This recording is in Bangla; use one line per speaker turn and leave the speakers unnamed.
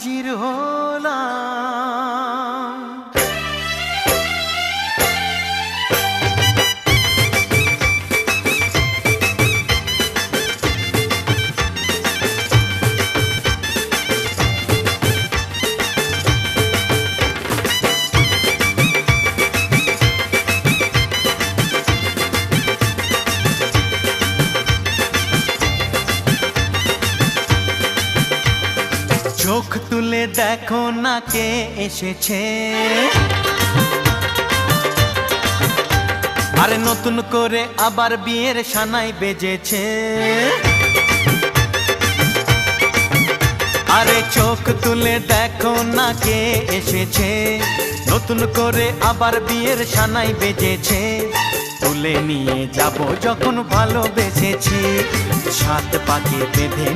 হাজির হলাম। চোখ তুলে দেখো না কে এসেছে, আরে নতুন করে আবার বিয়ের সানাই বেজেছে। আরে চোখ তুলে দেখো না কে এসেছে, নতুন করে আবার বিয়ের সানাই বেজেছে। তুলে নিয়ে যাব যখন ভালোবেসেছি, সাত পাকে বেঁধে